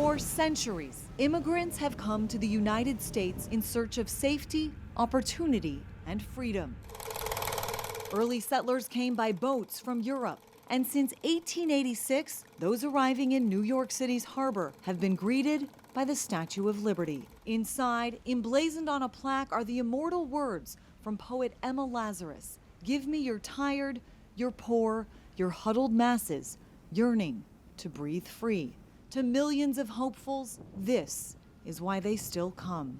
For centuries, immigrants have come to the United States in search of safety, opportunity, and freedom. Early settlers came by boats from Europe, and since 1886, those arriving in New York City's harbor have been greeted by the Statue of Liberty. Inside, emblazoned on a plaque, are the immortal words from poet Emma Lazarus: "Give me your tired, your poor, your huddled masses, yearning to breathe free." To millions of hopefuls, this is why they still come.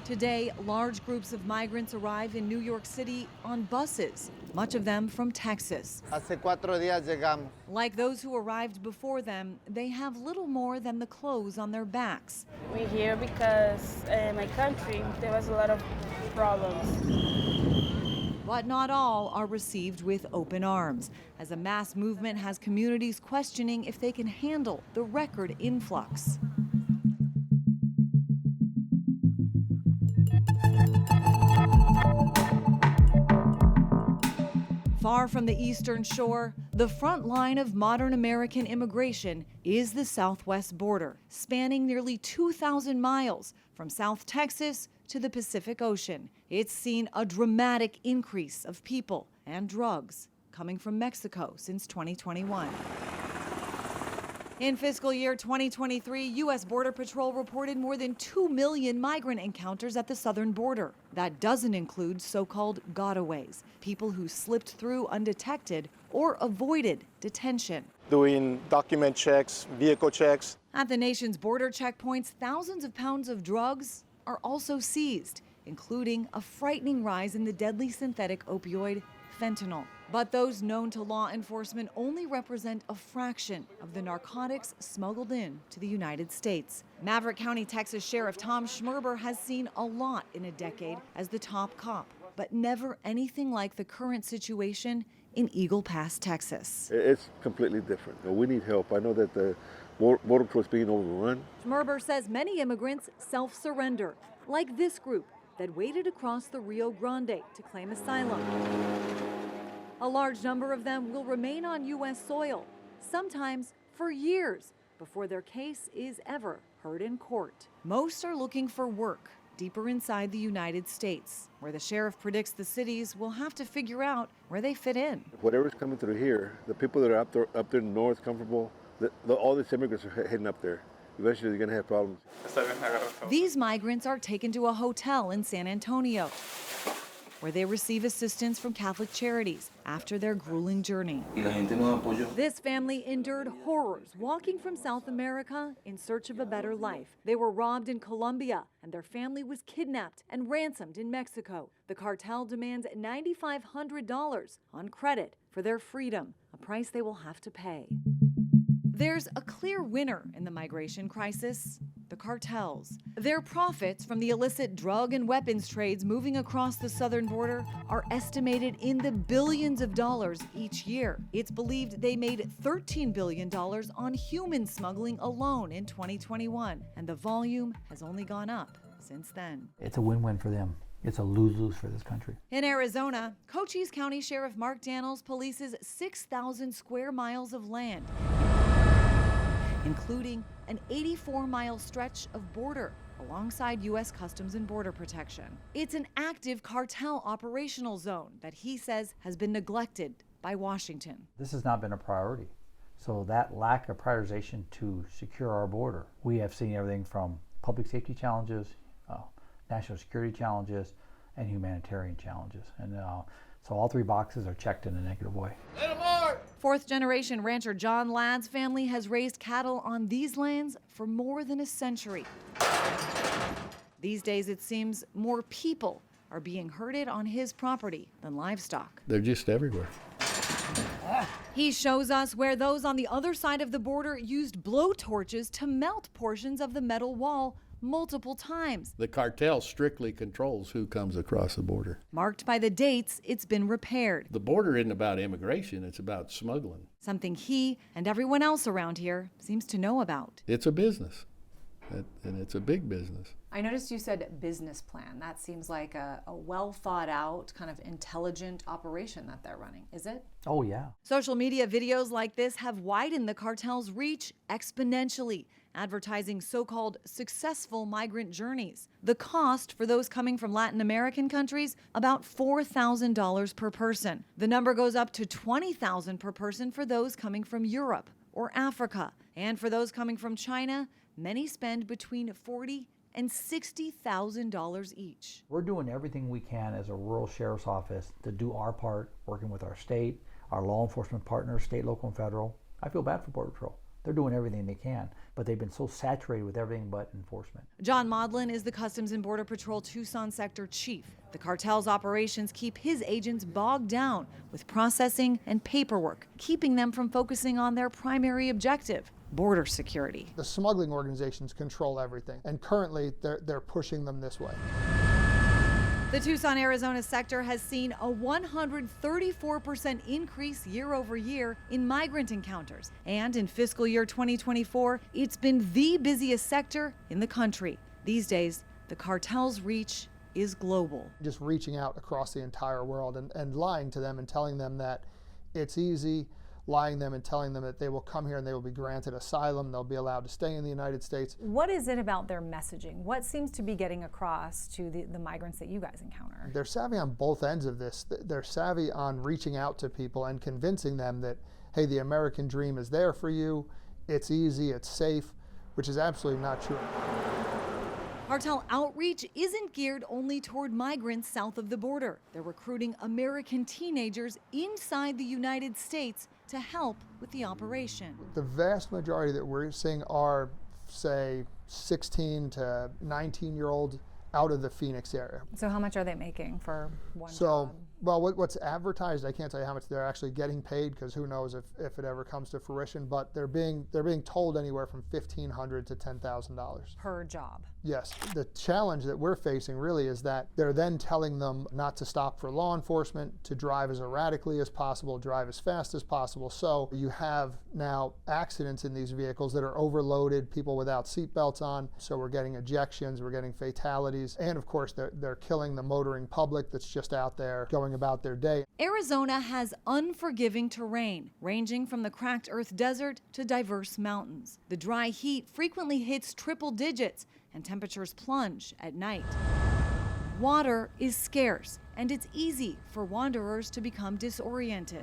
Today, large groups of migrants arrive in New York City on buses, much of them from Texas. Hace 4 días llegamos. Like those who arrived before them, they have little more than the clothes on their backs. We're here because in my country there was a lot of problems. But not all are received with open arms, as a mass movement has communities questioning if they can handle the record influx. Far from the Eastern Shore, the front line of modern American immigration is the southwest border, spanning nearly 2,000 miles from South Texas to the Pacific Ocean. It's seen a dramatic increase of people and drugs coming from Mexico since 2021. In fiscal year 2023, U.S. Border Patrol reported more than 2 million migrant encounters at the southern border. That doesn't include so-called gotaways, people who slipped through undetected or avoided detention. Doing document checks, vehicle checks. At the nation's border checkpoints, thousands of pounds of drugs are also seized, including a frightening rise in the deadly synthetic opioid fentanyl. But those known to law enforcement only represent a fraction of the narcotics smuggled in to the United States. Maverick County, Texas Sheriff Tom Schmerber has seen a lot in a decade as the top cop, but never anything like the current situation in Eagle Pass, Texas. It's completely different. We need help. I know that the Border Patrol is being overrun. Schmerber says many immigrants self-surrender, like this group that waded across the Rio Grande to claim asylum. A large number of them will remain on U.S. soil, sometimes for years, before their case is ever heard in court. Most are looking for work deeper inside the United States, where the sheriff predicts the cities will have to figure out where they fit in. Whatever's coming through here, the people that are up there north, comfortable, all these immigrants are heading up there. Eventually they're going to have problems. These migrants are taken to a hotel in San Antonio, where they receive assistance from Catholic Charities after their grueling journey. This family endured horrors walking from South America in search of a better life. They were robbed in Colombia, and their family was kidnapped and ransomed in Mexico. The cartel demands $9,500 on credit for their freedom, a price they will have to pay. There's a clear winner in the migration crisis: the cartels. Their profits from the illicit drug and weapons trades moving across the southern border are estimated in the billions of dollars each year. It's believed they made $13 billion on human smuggling alone in 2021, and the volume has only gone up since then. It's a win-win for them. It's a lose-lose for this country. In Arizona, Cochise County Sheriff Mark Daniels polices 6,000 square miles of land, including an 84-mile stretch of border alongside U.S. Customs and Border Protection. It's an active cartel operational zone that he says has been neglected by Washington. This has not been a priority. So that lack of prioritization to secure our border, we have seen everything from public safety challenges, national security challenges, and humanitarian challenges. And so all three boxes are checked in a negative way. Fourth-generation rancher John Ladd's family has raised cattle on these lands for more than a century. These days, it seems more people are being herded on his property than livestock. They're just everywhere. He shows us where those on the other side of the border used blowtorches to melt portions of the metal wall multiple times. The cartel strictly controls who comes across the border. Marked by the dates it's been repaired. The border isn't about immigration, it's about smuggling. Something he and everyone else around here seems to know about. It's a business. And it's a big business. I noticed you said business plan. That seems like a well thought out, kind of intelligent operation that they're running. Is it? Oh, yeah. Social media videos like this have widened the cartel's reach exponentially, advertising so-called successful migrant journeys. The cost for those coming from Latin American countries, about $4,000 per person. The number goes up to $20,000 per person for those coming from Europe or Africa. And for those coming from China, many spend between $40,000 and $60,000 each. We're doing everything we can as a rural sheriff's office to do our part, working with our state, our law enforcement partners, state, local, and federal. I feel bad for Border Patrol. They're doing everything they can, but they've been so saturated with everything but enforcement. John Maudlin is the Customs and Border Patrol Tucson Sector Chief. The cartel's operations keep his agents bogged down with processing and paperwork, keeping them from focusing on their primary objective, border security. The smuggling organizations control everything, and currently they're pushing them this way. The Tucson, Arizona sector has seen a 134% increase year over year in migrant encounters. And in fiscal year 2024, it's been the busiest sector in the country. These days, the cartel's reach is global. Just reaching out across the entire world and lying to them and telling them that it's easy, lying them and telling them that they will come here and they will be granted asylum, they'll be allowed to stay in the United States. What is it about their messaging? What seems to be getting across to the migrants that you guys encounter? They're savvy on both ends of this. They're savvy on reaching out to people and convincing them that, hey, the American dream is there for you, it's easy, it's safe, which is absolutely not true. Cartel outreach isn't geared only toward migrants south of the border. They're recruiting American teenagers inside the United States to help with the operation. The vast majority that we're seeing are, say, 16 to 19-year-olds out of the Phoenix area. So how much are they making for one So, job? well, what's advertised, I can't tell you how much they're actually getting paid, because who knows if it ever comes to fruition, but they're being told anywhere from $1,500 to $10,000. Per job. Yes. The challenge that we're facing really is that they're then telling them not to stop for law enforcement, to drive as erratically as possible, drive as fast as possible. So you have now accidents in these vehicles that are overloaded, people without seatbelts on. So we're getting ejections, we're getting fatalities, and of course they're killing the motoring public that's just out there going about their day. Arizona has unforgiving terrain, ranging from the cracked earth desert to diverse mountains. The dry heat frequently hits triple digits, and temperatures plunge at night. Water is scarce, and it's easy for wanderers to become disoriented.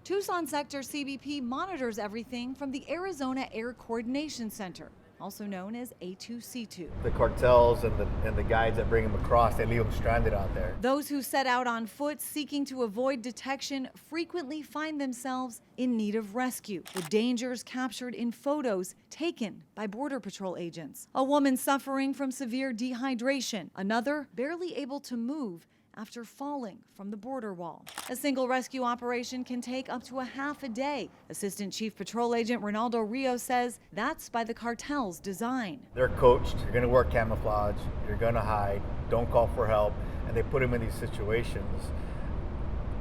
Tucson Sector CBP monitors everything from the Arizona Air Coordination Center, also known as A2C2. The cartels and the guides that bring them across, they leave them stranded out there. Those who set out on foot seeking to avoid detection frequently find themselves in need of rescue. The dangers captured in photos taken by Border Patrol agents. A woman suffering from severe dehydration, another barely able to move after falling from the border wall. A single rescue operation can take up to a half a day. Assistant Chief Patrol Agent Ronaldo Rios says that's by the cartel's design. They're coached, you're gonna work camouflage, you're gonna hide, don't call for help, and they put them in these situations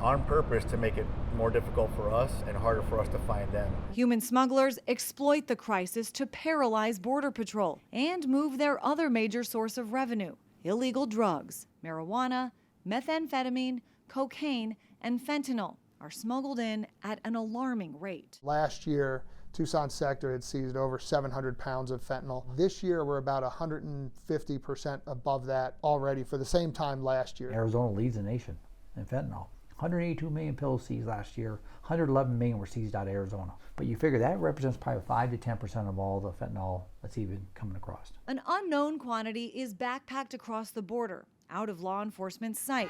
on purpose to make it more difficult for us and harder for us to find them. Human smugglers exploit the crisis to paralyze Border Patrol and move their other major source of revenue, illegal drugs. Marijuana, methamphetamine, cocaine, and fentanyl are smuggled in at an alarming rate. Last year, Tucson Sector had seized over 700 pounds of fentanyl. This year, we're about 150% above that already for the same time last year. Arizona leads the nation in fentanyl. 182 million pills seized last year, 111 million were seized out of Arizona. But you figure that represents probably 5 to 10% of all the fentanyl that's even coming across. An unknown quantity is backpacked across the border, out of law enforcement's sight.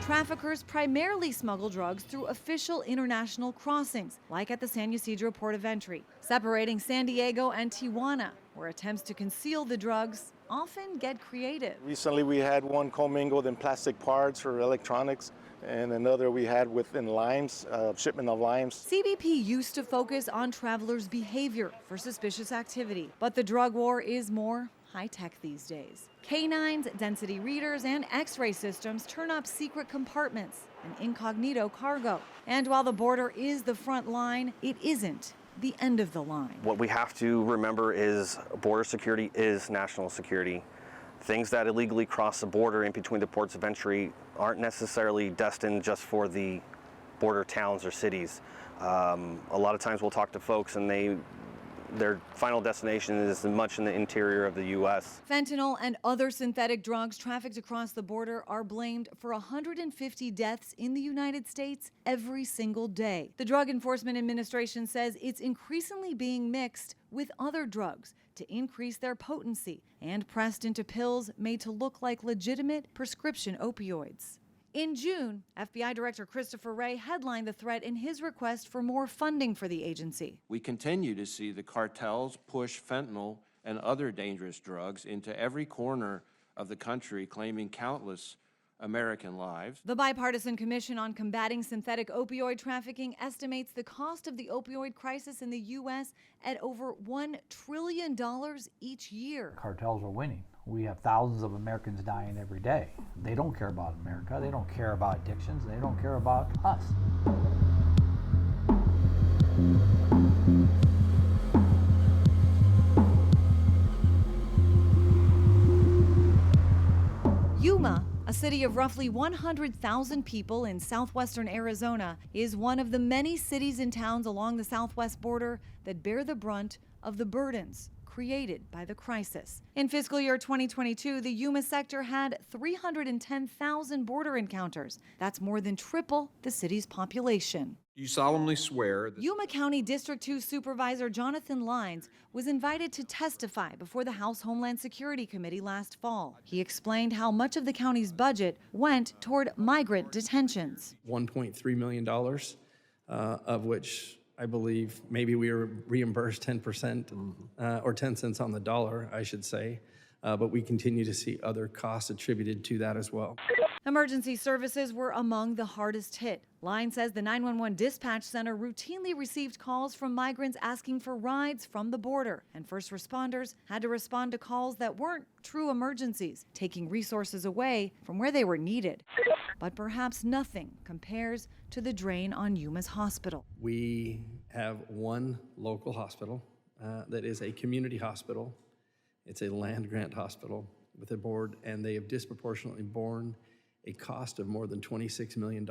Traffickers primarily smuggle drugs through official international crossings, like at the San Ysidro port of entry, separating San Diego and Tijuana, where attempts to conceal the drugs often get creative. Recently we had one commingled in plastic parts for electronics, and another we had within limes, shipment of limes. CBP used to focus on travelers' behavior for suspicious activity, but the drug war is more high-tech these days. Canines, density readers, and X-ray systems turn up secret compartments and incognito cargo. And while the border is the front line, it isn't the end of the line. What we have to remember is border security is national security. Things that illegally cross the border in between the ports of entry aren't necessarily destined just for the border towns or cities. A lot of times we'll talk to folks and their final destination is much in the interior of the U.S. Fentanyl and other synthetic drugs trafficked across the border are blamed for 150 deaths in the United States every single day. The Drug Enforcement Administration says it's increasingly being mixed with other drugs to increase their potency and pressed into pills made to look like legitimate prescription opioids. In June, FBI Director Christopher Wray headlined the threat in his request for more funding for the agency. We continue to see the cartels push fentanyl and other dangerous drugs into every corner of the country, claiming countless American lives. The Bipartisan Commission on Combating Synthetic Opioid Trafficking estimates the cost of the opioid crisis in the U.S. at over $1 trillion each year. Cartels are winning. We have thousands of Americans dying every day. They don't care about America. They don't care about addictions. They don't care about us. Yuma, a city of roughly 100,000 people in southwestern Arizona, is one of the many cities and towns along the southwest border that bear the brunt of the burdens created by the crisis. In fiscal year 2022, the Yuma sector had 310,000 border encounters. That's more than triple the city's population. You solemnly swear that Yuma County District 2 Supervisor Jonathan Lines was invited to testify before the House Homeland Security Committee last fall. He explained how much of the county's budget went toward migrant detentions. $1.3 million, of which I believe maybe we were reimbursed 10% or 10 cents on the dollar, I should say. But we continue to see other costs attributed to that as well. Emergency services were among the hardest hit. Line says the 911 dispatch center routinely received calls from migrants asking for rides from the border, and first responders had to respond to calls that weren't true emergencies, taking resources away from where they were needed. But perhaps nothing compares to the drain on Yuma's hospital. We have one local hospital that is a community hospital. It's a land grant hospital with a board, and they have disproportionately borne a cost of more than $26 million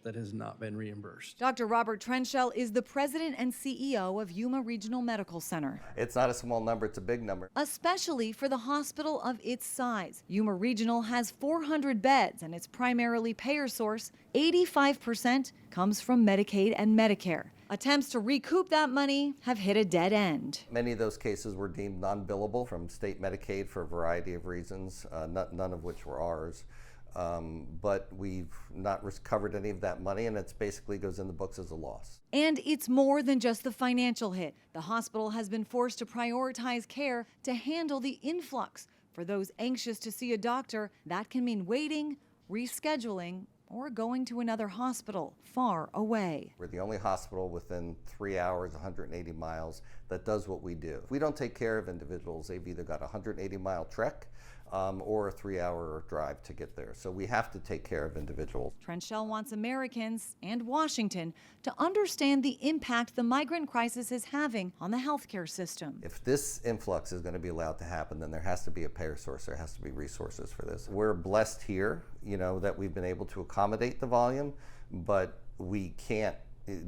that has not been reimbursed. Dr. Robert Trenchell is the president and CEO of Yuma Regional Medical Center. It's not a small number, it's a big number. Especially for the hospital of its size. Yuma Regional has 400 beds, and its primarily payer source, 85%, comes from Medicaid and Medicare. Attempts to recoup that money have hit a dead end. Many of those cases were deemed non-billable from state Medicaid for a variety of reasons, none of which were ours. But we've not recovered any of that money, and it basically goes in the books as a loss. And it's more than just the financial hit. The hospital has been forced to prioritize care to handle the influx. For those anxious to see a doctor, that can mean waiting, rescheduling, or going to another hospital far away. We're the only hospital within 3 hours, 180 miles, that does what we do. If we don't take care of individuals, they've either got a 180-mile trek or a 3-hour drive to get there. So we have to take care of individuals. Trenchell wants Americans and Washington to understand the impact the migrant crisis is having on the healthcare system. If this influx is going to be allowed to happen, then there has to be a payer source. There has to be resources for this. We're blessed here, that we've been able to accommodate the volume, but we can't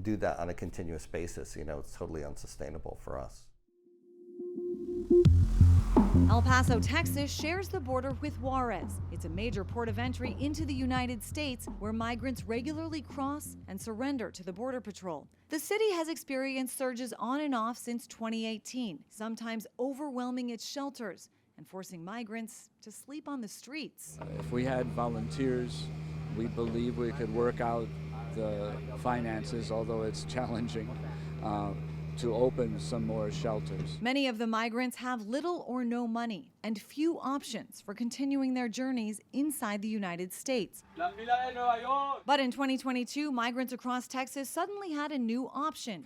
do that on a continuous basis. It's totally unsustainable for us. El Paso, Texas shares the border with Juarez. It's a major port of entry into the United States where migrants regularly cross and surrender to the Border Patrol. The city has experienced surges on and off since 2018, sometimes overwhelming its shelters and forcing migrants to sleep on the streets. If we had volunteers, we believe we could work out the finances, although it's challenging, to open some more shelters. Many of the migrants have little or no money and few options for continuing their journeys inside the United States. But in 2022, migrants across Texas suddenly had a new option: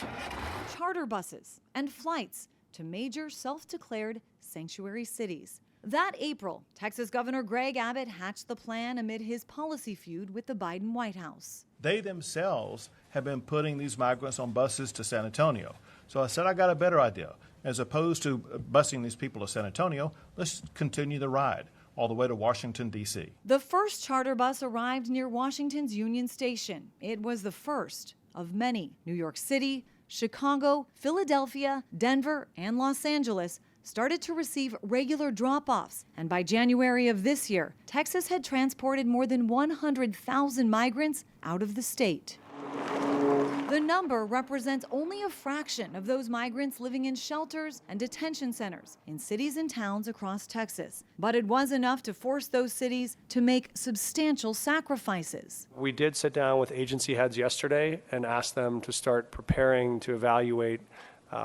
charter buses and flights to major self-declared sanctuary cities. That April, Texas Governor Greg Abbott hatched the plan amid his policy feud with the Biden White House. They themselves have been putting these migrants on buses to San Antonio. So I said, I got a better idea. As opposed to busing these people to San Antonio, let's continue the ride all the way to Washington, D.C. The first charter bus arrived near Washington's Union Station. It was the first of many. New York City, Chicago, Philadelphia, Denver, and Los Angeles started to receive regular drop-offs. And by January of this year, Texas had transported more than 100,000 migrants out of the state. The number represents only a fraction of those migrants living in shelters and detention centers in cities and towns across Texas. But it was enough to force those cities to make substantial sacrifices. We did sit down with agency heads yesterday and asked them to start preparing to evaluate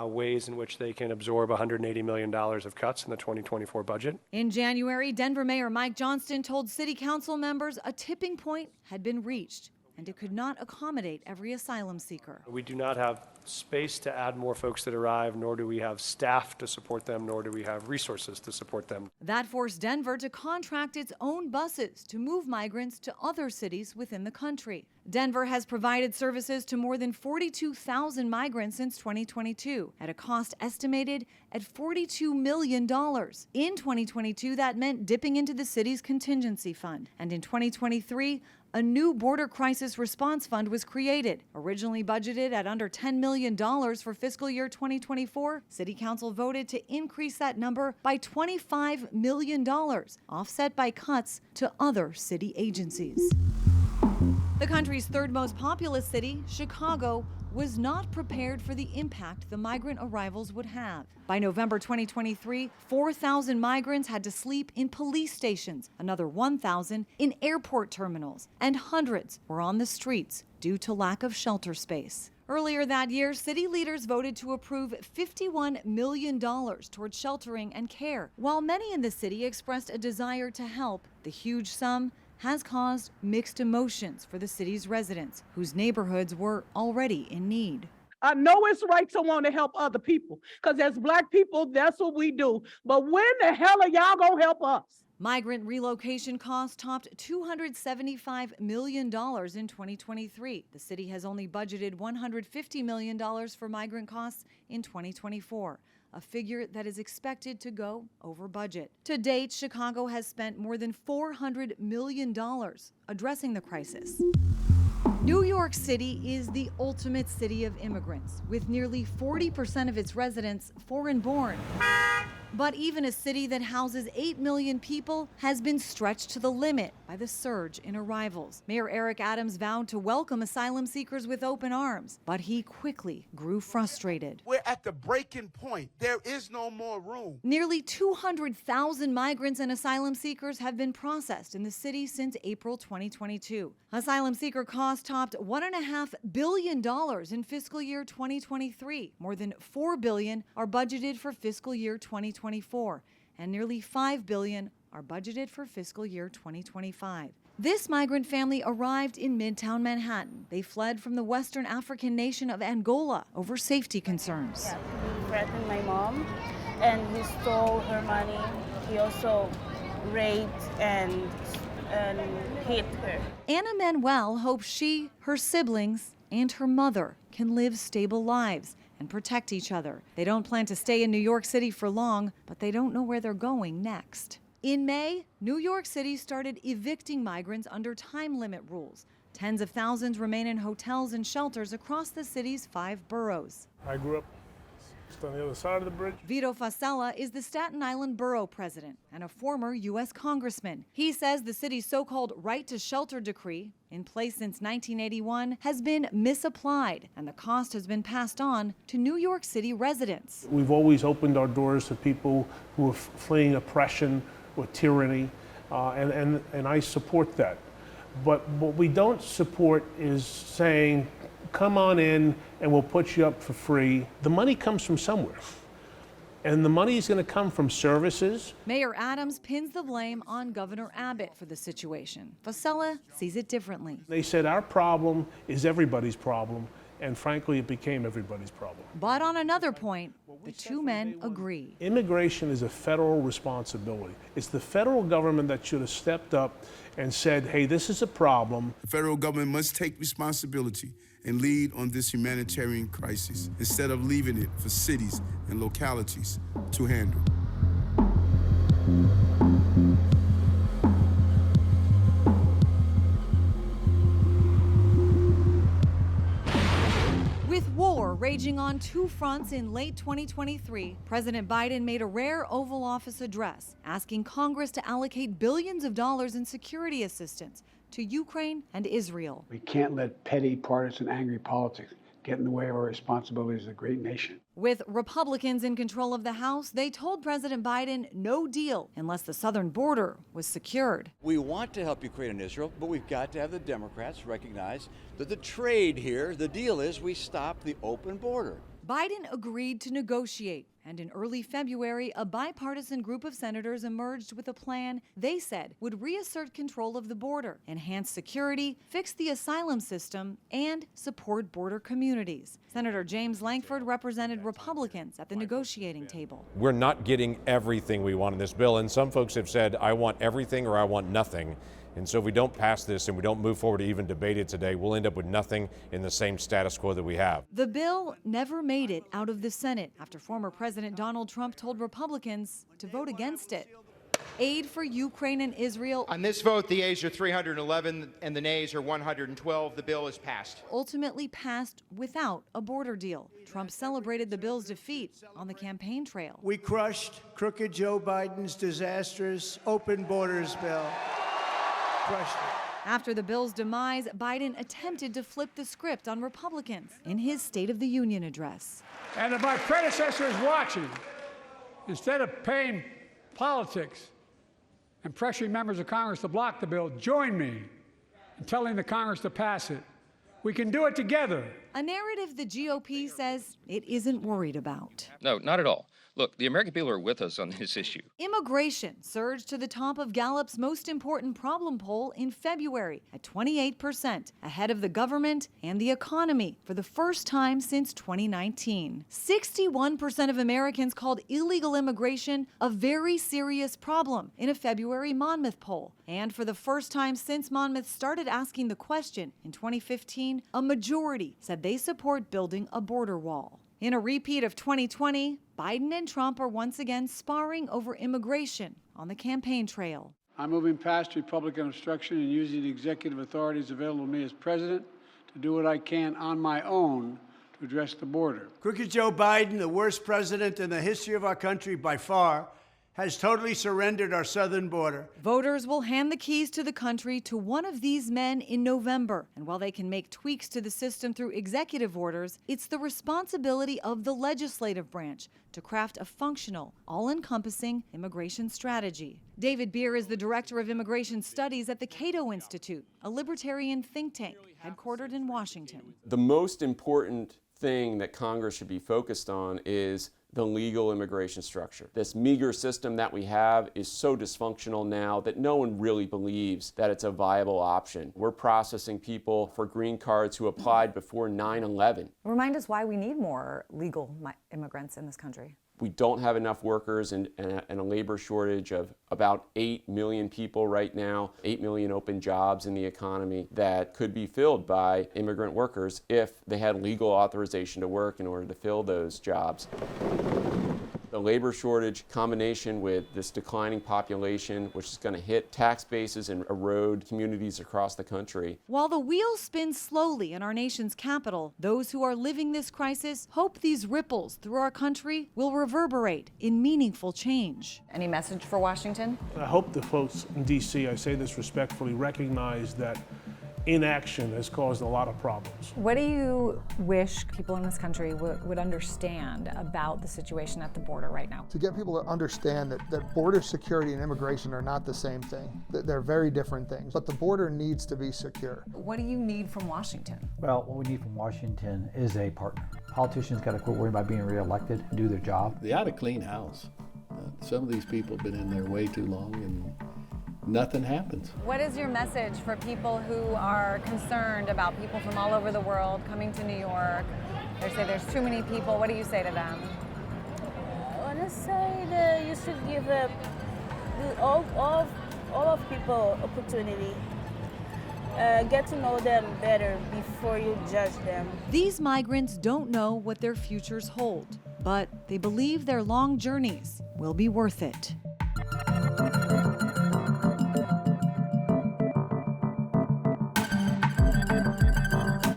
ways in which they can absorb $180 million of cuts in the 2024 budget. In January, Denver Mayor Mike Johnston told city council members a tipping point had been reached, and it could not accommodate every asylum seeker. We do not have space to add more folks that arrive, nor do we have staff to support them, nor do we have resources to support them. That forced Denver to contract its own buses to move migrants to other cities within the country. Denver has provided services to more than 42,000 migrants since 2022 at a cost estimated at $42 million. In 2022, that meant dipping into the city's contingency fund. And in 2023, a new border crisis response fund was created. Originally budgeted at under $10 million for fiscal year 2024, City Council voted to increase that number by $25 million, offset by cuts to other city agencies. The country's third most populous city, Chicago, was not prepared for the impact the migrant arrivals would have. By November 2023, 4,000 migrants had to sleep in police stations, another 1,000 in airport terminals, and hundreds were on the streets due to lack of shelter space. Earlier that year, city leaders voted to approve $51 million towards sheltering and care. While many in the city expressed a desire to help, the huge sum has caused mixed emotions for the city's residents, whose neighborhoods were already in need. I know it's right to want to help other people, because as Black people, that's what we do. But when the hell are y'all gonna help us? Migrant relocation costs topped $275 million in 2023. The city has only budgeted $150 million for migrant costs in 2024. A figure that is expected to go over budget. To date, Chicago has spent more than $400 million addressing the crisis. New York City is the ultimate city of immigrants, with nearly 40% of its residents foreign-born. But even a city that houses 8 million people has been stretched to the limit by the surge in arrivals. Mayor Eric Adams vowed to welcome asylum seekers with open arms, but he quickly grew frustrated. We're at the breaking point. There is no more room. Nearly 200,000 migrants and asylum seekers have been processed in the city since April 2022. Asylum seeker costs topped $1.5 billion in fiscal year 2023. More than $4 billion are budgeted for fiscal year 2024, and nearly $5 billion are budgeted for fiscal year 2025. This migrant family arrived in Midtown Manhattan. They fled from the Western African nation of Angola over safety concerns. Yeah, he threatened my mom, and he stole her money. He also raped and hit her. Anna Manuel hopes she, her siblings, and her mother can live stable lives and protect each other. They don't plan to stay in New York City for long, but they don't know where they're going next. In May, New York City started evicting migrants under time limit rules. Tens of thousands remain in hotels and shelters across the city's 5 boroughs. I grew up just on the other side of the bridge. Vito Fasella is the Staten Island borough president and a former U.S. congressman. He says the city's so-called right to shelter decree, in place since 1981, has been misapplied, and the cost has been passed on to New York City residents. We've always opened our doors to people who are fleeing oppression or tyranny, and I support that. But what we don't support is saying, come on in and we'll put you up for free. The money comes from somewhere. And the money is going to come from services. Mayor Adams pins the blame on Governor Abbott for the situation. Fasella sees it differently. They said our problem is everybody's problem, and frankly, it became everybody's problem. But on another point, the two men agree. Immigration is a federal responsibility. It's the federal government that should have stepped up and said, hey, this is a problem. The federal government must take responsibility and lead on this humanitarian crisis instead of leaving it for cities and localities to handle. With war raging on two fronts in late 2023, President Biden made a rare Oval Office address asking Congress to allocate billions of dollars in security assistance to Ukraine and Israel. We can't let petty, partisan, angry politics get in the way of our responsibilities as a great nation. With Republicans in control of the House, they told President Biden no deal unless the southern border was secured. We want to help Ukraine and Israel, but we've got to have the Democrats recognize that the trade here, the deal is we stop the open border. Biden agreed to negotiate, and in early February, a bipartisan group of senators emerged with a plan they said would reassert control of the border, enhance security, fix the asylum system, and support border communities. Senator James Lankford represented Republicans at the negotiating table. We're not getting everything we want in this bill, and some folks have said, I want everything or I want nothing. And so if we don't pass this and we don't move forward to even debate it today, we'll end up with nothing in the same status quo that we have. The bill never made it out of the Senate after former President Donald Trump told Republicans to vote against it. Aid for Ukraine and Israel. On this vote, the ayes are 311 and the nays are 112. The bill is passed. Ultimately passed without a border deal. Trump celebrated the bill's defeat on the campaign trail. We crushed crooked Joe Biden's disastrous open borders bill. Crushed it. After the bill's demise, Biden attempted to flip the script on Republicans in his State of the Union address. And if my predecessor is watching, instead of paying politics and pressuring members of Congress to block the bill, join me in telling the Congress to pass it. We can do it together. A narrative the GOP says it isn't worried about. No, not at all. Look, the American people are with us on this issue. Immigration surged to the top of Gallup's most important problem poll in February at 28%, ahead of the government and the economy for the first time since 2019. 61% of Americans called illegal immigration a very serious problem in a February Monmouth poll. And for the first time since Monmouth started asking the question in 2015, a majority said they support building a border wall. In a repeat of 2020, Biden and Trump are once again sparring over immigration on the campaign trail. I'm moving past Republican obstruction and using the executive authorities available to me as president to do what I can on my own to address the border. Crooked Joe Biden, the worst president in the history of our country by far, has totally surrendered our southern border. Voters will hand the keys to the country to one of these men in November. And while they can make tweaks to the system through executive orders, it's the responsibility of the legislative branch to craft a functional, all-encompassing immigration strategy. David Beer is the director of immigration studies at the Cato Institute, a libertarian think tank headquartered in Washington. The most important thing that Congress should be focused on is the legal immigration structure. This meager system that we have is so dysfunctional now that no one really believes that it's a viable option. We're processing people for green cards who applied before 9/11. Remind us why we need more legal immigrants in this country. We don't have enough workers and a labor shortage of about 8 million people right now, 8 million open jobs in the economy that could be filled by immigrant workers if they had legal authorization to work in order to fill those jobs. The labor shortage combination with this declining population, which is going to hit tax bases and erode communities across the country. While the wheels spin slowly in our nation's capital, those who are living this crisis hope these ripples through our country will reverberate in meaningful change. Any message for Washington? I hope the folks in D.C., I say this respectfully, recognize that inaction has caused a lot of problems. What do you wish people in this country would understand about the situation at the border right now? To get people to understand that border security and immigration are not the same thing. That they're very different things, but the border needs to be secure. What do you need from Washington? Well, what we need from Washington is a partner. Politicians got to quit worrying about being reelected and do their job. They ought to clean house. Some of these people have been in there way too long, and nothing happens. What is your message for people who are concerned about people from all over the world coming to New York? They say there's too many people. What do you say to them? I want to say that you should give all of people opportunity. Get to know them better before you judge them. These migrants don't know what their futures hold, but they believe their long journeys will be worth it.